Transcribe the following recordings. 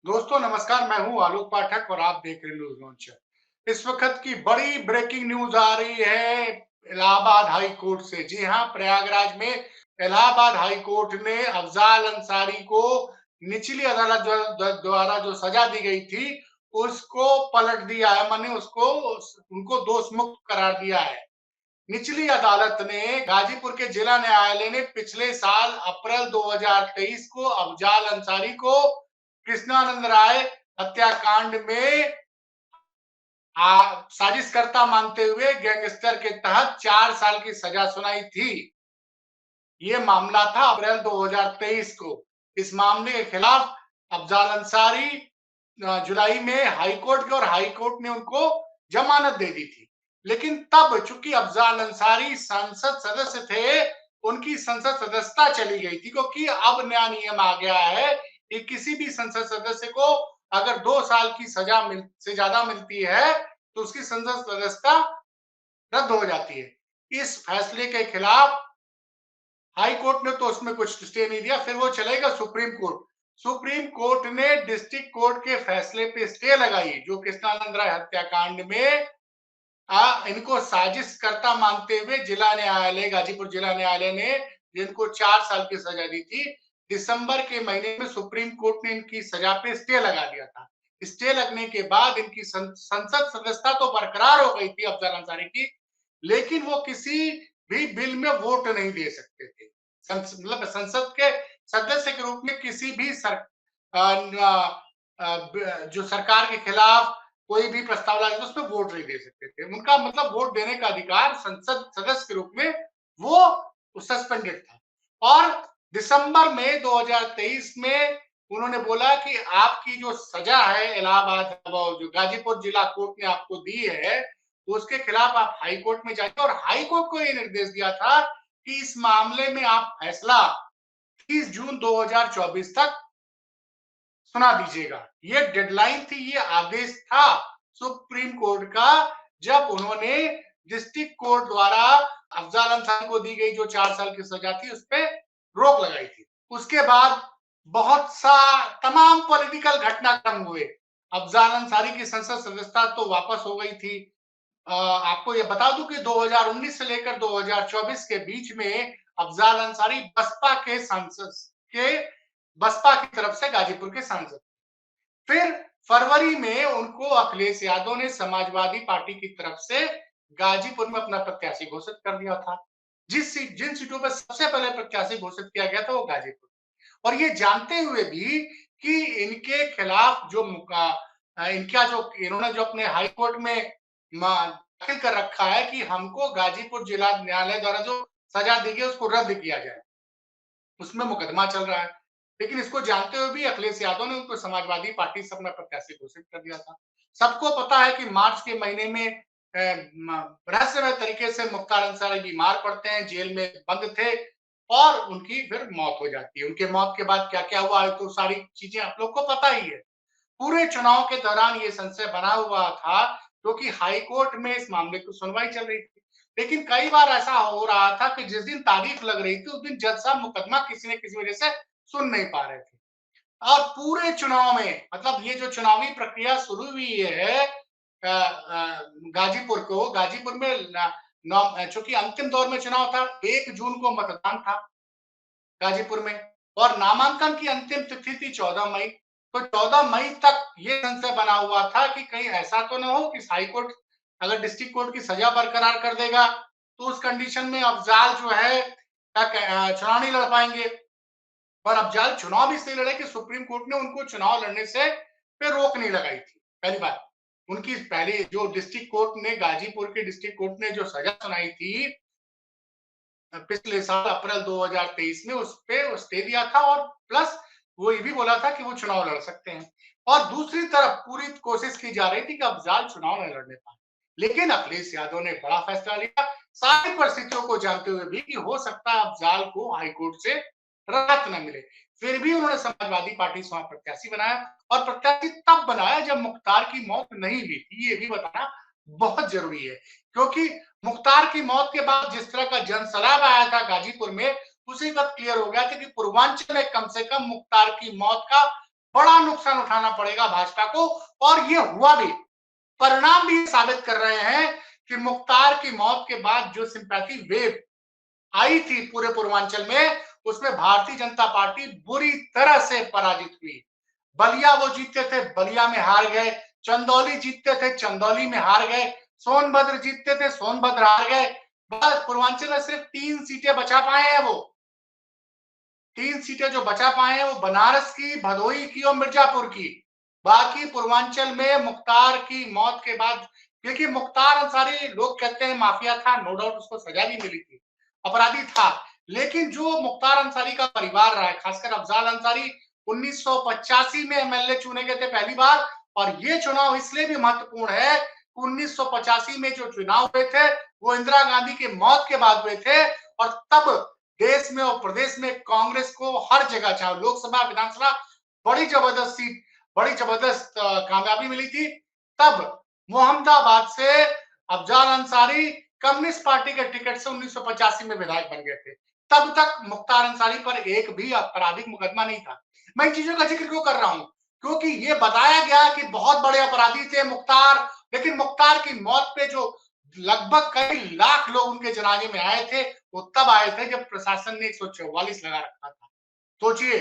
दोस्तों नमस्कार, मैं हूं आलोक पाठक और आप देख रहे हैं न्यूज लॉन्चर। इस वक्त की बड़ी ब्रेकिंग न्यूज आ रही है इलाहाबाद हाई कोर्ट से। जी हां, प्रयागराज में इलाहाबाद हाई कोर्ट ने अफजाल अंसारी को निचली अदालत द्वारा जो सजा दी गई थी उसको पलट दिया है, माने उसको उनको दोष मुक्त करार दिया है। निचली अदालत ने गाजीपुर के जिला न्यायालय ने पिछले साल अप्रैल 2023 को अफजाल अंसारी को कृष्णानंद राय हत्याकांड में साजिशकर्ता मानते हुए गैंगस्टर के तहत 4 साल की सजा सुनाई थी। ये मामला था अप्रैल 2023 को। इस मामले के खिलाफ अफजाल अंसारी जुलाई में हाईकोर्ट गए और हाईकोर्ट ने उनको जमानत दे दी थी। लेकिन तब चूंकि अफजाल अंसारी संसद सदस्य थे, उनकी संसद सदस्यता चली गई थी, क्योंकि अब नया नियम आ गया है कि किसी भी संसद सदस्य को अगर 2 साल की सजा से ज्यादा मिलती है तो उसकी संसद सदस्यता रद्द हो जाती है। इस फैसले के खिलाफ हाई कोर्ट ने तो उसमें कुछ स्टे नहीं दिया, फिर वो चलेगा सुप्रीम कोर्ट। सुप्रीम कोर्ट ने डिस्ट्रिक्ट कोर्ट के फैसले पे स्टे लगाई, जो कृष्णानंद राय हत्याकांड में इनको साजिशकर्ता मानते हुए जिला न्यायालय, गाजीपुर जिला न्यायालय ने जिनको 4 साल की सजा दी थी, दिसंबर के महीने में सुप्रीम कोर्ट ने इनकी सजा पे स्टे लगा दिया था। स्टे लगने के बाद इनकी संसद सदस्यता तो बरकरार हो गई थी अफजल अंसारी की, लेकिन वो किसी भी बिल में वोट नहीं दे सकते थे। मतलब संसद के सदस्य के रूप में किसी भी जो सरकार के खिलाफ कोई भी प्रस्ताव लाए उसमें वोट नहीं दे सकते थे। उनका मतलब वोट देने का अधिकार संसद सदस्य के रूप में वो सस्पेंडेड था। और दिसंबर में 2023 में उन्होंने बोला कि आपकी जो सजा है इलाहाबाद जो गाजीपुर जिला कोर्ट ने आपको दी है, उसके खिलाफ आप हाई कोर्ट में जाइए। और हाई कोर्ट को ये निर्देश दिया था कि इस मामले में आप फैसला 30 जून 2024 तक सुना दीजिएगा। ये डेडलाइन थी, ये आदेश था सुप्रीम कोर्ट का, जब उन्होंने डिस्ट्रिक्ट कोर्ट द्वारा अफजाल अंसारी को दी गई जो 4 साल की सजा थी उस पर रोक लगाई थी। उसके बाद बहुत सा तमाम पॉलिटिकल घटनाक्रम हुए। अफजाल अंसारी की संसद सदस्यता तो वापस हो गई थी। आपको ये बता दूं कि 2019 से लेकर 2024 के बीच में अफजाल अंसारी बसपा के सांसद के बसपा की तरफ से गाजीपुर के सांसद। फिर फरवरी में उनको अखिलेश यादव ने समाजवादी पार्टी की तरफ से गाजीपुर में अपना प्रत्याशी घोषित कर दिया था। जिन सीटों पर सबसे पहले प्रत्याशी घोषित किया गया था वो गाजीपुर, और ये जानते हुए भी कि इनके खिलाफ जो इनका जो इन्होंने जो अपने हाई कोर्ट में दाखिल कर रखा है कि हमको गाजीपुर जिला न्यायालय द्वारा जो सजा दी गई उसको रद्द किया जाए, उसमें मुकदमा चल रहा है। लेकिन इसको जानते हुए भी अखिलेश यादव ने उनको समाजवादी पार्टी से अपना प्रत्याशी घोषित कर दिया था। सबको पता है कि मार्च के महीने में रहस्यमय तरीके से मुख्तार अंसारी बीमार पड़ते हैं, जेल में बंद थे और उनकी फिर मौत हो जाती है। उनके मौत के बाद क्या-क्या हुआ है तो सारी चीजें आप लोग को पता ही है। पूरे चुनाव के दौरान ये संशय बना हुआ था, क्योंकि हाई कोर्ट में इस मामले की सुनवाई चल रही थी। लेकिन कई बार ऐसा हो रहा था कि जिस दिन तारीख लग रही थी उस दिन जज साहब मुकदमा किसी न किसी वजह से सुन नहीं पा रहे थे। और पूरे चुनाव में, मतलब ये जो चुनावी प्रक्रिया शुरू हुई है गाजीपुर में चूंकि अंतिम दौर में चुनाव था, 1 जून को मतदान था गाजीपुर में, और नामांकन की अंतिम तिथि थी 14 मई। तो 14 मई तक ये संशय बना हुआ था कि कहीं ऐसा तो ना हो कि हाई कोर्ट अगर डिस्ट्रिक्ट कोर्ट की सजा बरकरार कर देगा तो उस कंडीशन में अफजाल जो है चुनाव नहीं लड़ पाएंगे। और अफजाल चुनाव इसलिए लड़े कि सुप्रीम कोर्ट ने उनको चुनाव लड़ने से पे रोक नहीं लगाई थी। पहली बात, उनकी पहली जो डिस्ट्रिक्ट कोर्ट ने गाजीपुर के डिस्ट्रिक्ट कोर्ट ने जो सजा सुनाई थी पिछले साल अप्रैल 2023 में, उस पे स्टे दिया था, और प्लस वो ये भी बोला था कि वो चुनाव लड़ सकते हैं। और दूसरी तरफ पूरी कोशिश की जा रही थी कि अफजाल चुनाव न लड़ने पाए। लेकिन अखिलेश यादव ने बड़ा फैसला लिया, सारी परिस्थितियों को जानते हुए भी कि हो सकता है अफजाल को हाईकोर्ट से राहत न मिले। फिर भी उन्होंने समाजवादी पार्टी से वहां प्रत्याशी बनाया, और प्रत्याशी तब बनाया जब मुख्तार की मौत नहीं हुई थी। ये भी बताना बहुत जरूरी है, क्योंकि मुख्तार की मौत के बाद जिस तरह का जनसैलाब आया था गाजीपुर में, उसी वक्त क्लियर हो गया था कि पूर्वांचल में कम से कम मुख्तार की मौत का बड़ा नुकसान उठाना पड़ेगा भाजपा को। और ये हुआ भी, परिणाम भी साबित कर रहे हैं कि मुख्तार की मौत के बाद जो सिंपैथी वेव आई थी पूरे पूर्वांचल में, उसमें भारतीय जनता पार्टी बुरी तरह से पराजित हुई। बलिया वो जीतते थे, बलिया में हार गए। चंदौली जीतते थे, चंदौली में हार गए। सोनभद्र जीतते थे, सोनभद्र हार गए। बस पूर्वांचल में सिर्फ 3 सीटें बचा पाए हैं वो। 3 सीटें जो बचा पाए हैं वो बनारस की, भदोही की और मिर्जापुर की। बाकी पूर्वांचल में मुख्तार की मौत के बाद, क्योंकि मुख्तार अंसारी लोग कहते हैं माफिया था, नो डाउट उसको सजा भी मिली थी, अपराधी था। लेकिन जो मुख्तार अंसारी का परिवार रहा है, खासकर अफजाल अंसारी 1985 में एमएलए चुने गए थे पहली बार। और ये चुनाव इसलिए भी महत्वपूर्ण है, 1985 में जो चुनाव हुए थे वो इंदिरा गांधी की मौत के बाद हुए थे। और तब देश में और प्रदेश में कांग्रेस को हर जगह, चाहे लोकसभा, विधानसभा, बड़ी जबरदस्त सीट, बड़ी जबरदस्त कामयाबी मिली थी। तब मोहम्मदाबाद से अफजाल अंसारी कम्युनिस्ट पार्टी के टिकट से 1985 में विधायक बन गए थे। तब तक मुख्तार अंसारी पर एक भी आपराधिक मुकदमा नहीं था। मैं इन चीजों का जिक्र क्यों कर रहा हूं? क्योंकि ये बताया गया कि बहुत बड़े अपराधी थे मुख्तार, लेकिन मुख्तार की मौत पे जो लगभग कई लाख लोग उनके जनाजे में आए थे, वो तब आए थे जब प्रशासन ने 144 लगा रखा था। सोचिए।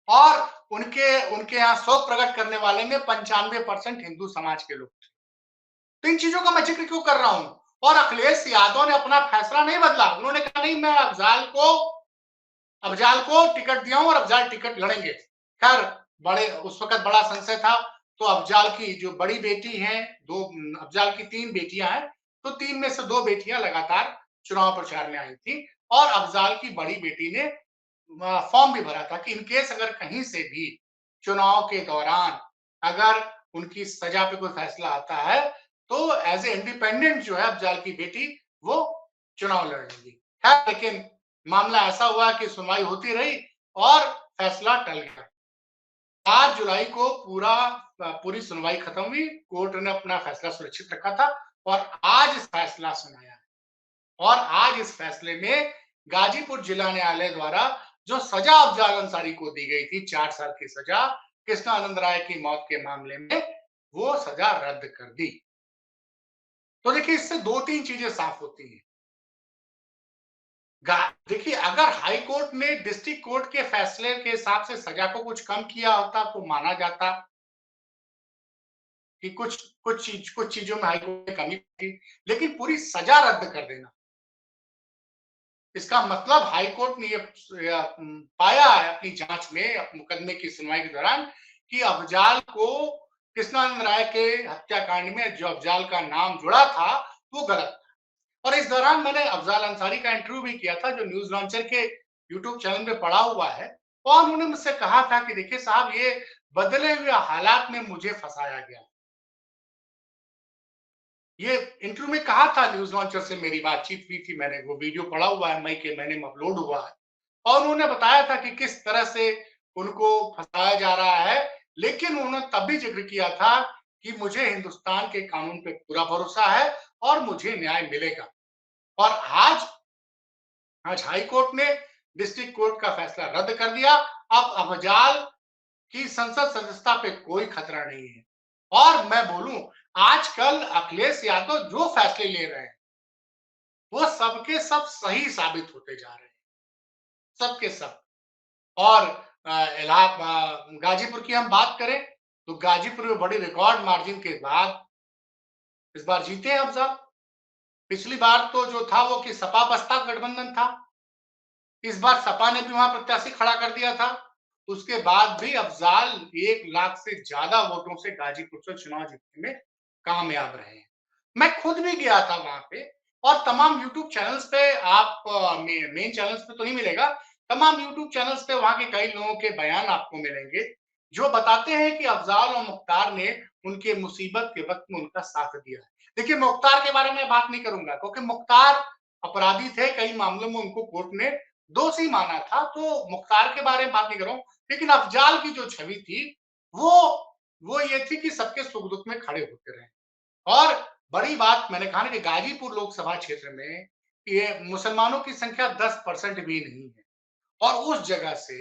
और उनके उनके यहाँ शोक प्रकट करने वाले में 95% हिंदू समाज के लोग थे। तो इन चीजों का मैं जिक्र क्यों कर रहा हूं? और अखिलेश यादव ने अपना फैसला नहीं बदला। उन्होंने कहा नहीं, मैं अफजाल को टिकट दिया हूं और अफजाल टिकट लड़ेंगे। खैर, बड़े उस वक्त बड़ा संशय था। तो अफजाल की जो बड़ी बेटी है, दो, अफजाल की 3 बेटियां हैं, तो 3 में से 2 बेटियां लगातार चुनाव प्रचार में आई थी। और अफजाल की बड़ी बेटी ने फॉर्म भी भरा था कि इनकेस अगर कहीं से भी चुनाव के दौरान अगर उनकी सजा पे कोई फैसला आता है, तो एज ए इंडिपेंडेंट जो है अफजाल की बेटी, वो चुनाव लड़ेंगी। है, लेकिन मामला ऐसा हुआ कि सुनवाई होती रही और फैसला टल गया। 4 जुलाई को पूरी सुनवाई खत्म हुई। कोर्ट ने अपना फैसला सुरक्षित रखा था और आज फैसला सुनाया है। और आज इस फैसले में गाजीपुर जिला न्यायालय द्वारा जो सजा अफजाल अंसारी को दी गई थी, 4 साल की सजा कृष्णानंद राय की मौत के मामले में, वो सजा रद्द कर दी। तो देखिए, इससे 2-3 चीजें साफ होती हैं। देखिए, अगर हाई कोर्ट ने डिस्ट्रिक्ट कोर्ट के फैसले के हिसाब से सजा को कुछ कम किया होता तो माना जाता कि कुछ चीजों में हाई कोर्ट ने कमी की। लेकिन पूरी सजा रद्द कर देना, इसका मतलब हाई कोर्ट ने ये पाया है अपनी जांच में, मुकदमे की सुनवाई के दौरान, कि अफजाल को कृष्णानंद राय के हत्याकांड में जो अफजाल का नाम जुड़ा था वो गलत था। और इस दौरान मैंने अफजाल अंसारी का इंटरव्यू भी किया था, जो न्यूज लॉन्चर के यूट्यूब चैनल पे पड़ा हुआ है। और उन्होंने मुझसे कहा था कि देखिए साहब, ये बदले हुए हालात में मुझे फंसाया गया। ये इंटरव्यू में कहा था, न्यूज लॉन्चर से मेरी बातचीत हुई थी, मैंने वो वीडियो पड़ा हुआ है, मई के महीने में अपलोड हुआ है। और उन्होंने बताया था कि किस तरह से उनको फंसाया जा रहा है। लेकिन उन्होंने तब भी जिक्र किया था कि मुझे हिंदुस्तान के कानून पे पूरा भरोसा है और मुझे न्याय मिलेगा। और आज आज हाई कोर्ट ने डिस्ट्रिक्ट कोर्ट का फैसला रद्द कर दिया। अब अफजाल की संसद सदस्यता पे कोई खतरा नहीं है। और मैं बोलूं, आजकल अखिलेश यादव जो फैसले ले रहे हैं वो सबके सब सही साबित होते जा रहे हैं, सबके सब। और गाजीपुर की हम बात करें तो गाजीपुर में बड़ी रिकॉर्ड मार्जिन के बाद इस बार जीते हैं अफजाल। पिछली बार तो जो था वो कि सपा बसपा गठबंधन था। इस बार सपा ने भी वहां प्रत्याशी खड़ा कर दिया था। उसके बाद भी अफजाल 1 लाख से ज्यादा वोटों से गाजीपुर से चुनाव जीतने में कामयाब रहे हैं। मैं खुद भी गया था वहां पे। और तमाम यूट्यूब चैनल्स पे, आप मेन चैनल्स पे तो नहीं मिलेगा, तमाम यूट्यूब चैनल्स पे वहां के कई लोगों के बयान आपको मिलेंगे जो बताते हैं कि अफजाल और मुख्तार ने उनके मुसीबत के वक्त में उनका साथ दिया है। देखिए, मुख्तार के बारे में बात नहीं करूंगा क्योंकि मुख्तार अपराधी थे, कई मामलों में उनको कोर्ट ने दोषी माना था, तो मुख्तार के बारे में बात नहीं कर रहा हूं। लेकिन अफजाल की जो छवि थी वो वो ये थी कि सबके सुख दुख में खड़े होते रहे। और बड़ी बात मैंने कहा ना कि गाजीपुर लोकसभा क्षेत्र में ये मुसलमानों की संख्या 10% भी नहीं है। और उस जगह से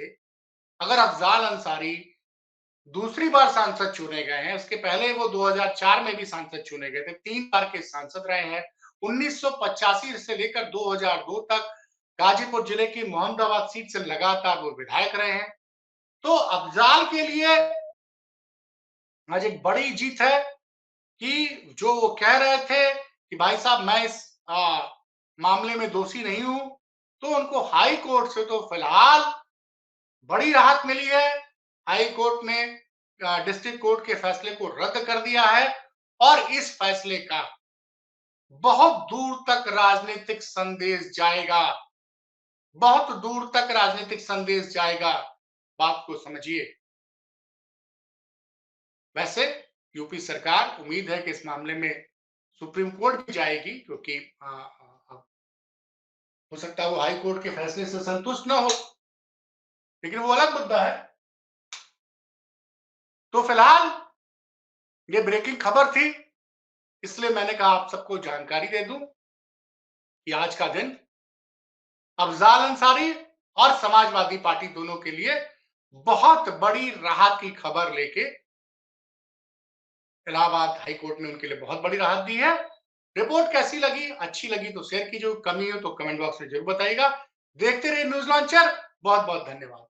अगर अफजाल अंसारी दूसरी बार सांसद चुने गए हैं। उसके पहले वो 2004 में भी सांसद चुने गए थे, 3 बार के सांसद रहे हैं। 1985 से लेकर 2002 तक गाजीपुर जिले की मोहम्मदाबाद सीट से लगातार वो विधायक रहे हैं। तो अफजाल के लिए आज एक बड़ी जीत है कि जो वो कह रहे थे कि भाई साहब मैं इस मामले में दोषी नहीं हूं, तो उनको हाई कोर्ट से तो फिलहाल बड़ी राहत मिली है। हाई कोर्ट ने डिस्ट्रिक्ट कोर्ट के फैसले को रद्द कर दिया है और इस फैसले का बहुत दूर तक राजनीतिक संदेश जाएगा, बहुत दूर तक राजनीतिक संदेश जाएगा। बात को समझिए। वैसे यूपी सरकार उम्मीद है कि इस मामले में सुप्रीम कोर्ट भी जाएगी, क्योंकि हो सकता है वो हाई कोर्ट के फैसले से संतुष्ट ना हो, लेकिन वो अलग मुद्दा है। तो फिलहाल ये ब्रेकिंग खबर थी, इसलिए मैंने कहा आप सबको जानकारी दे दूं कि आज का दिन अफजाल अंसारी और समाजवादी पार्टी दोनों के लिए बहुत बड़ी राहत की खबर लेके इलाहाबाद हाई कोर्ट ने उनके लिए बहुत बड़ी राहत दी है। रिपोर्ट कैसी लगी, अच्छी लगी तो शेयर कीजिए, कमी हो तो कमेंट बॉक्स में जरूर बताइएगा। देखते रहिए न्यूज लॉन्चर। बहुत बहुत धन्यवाद।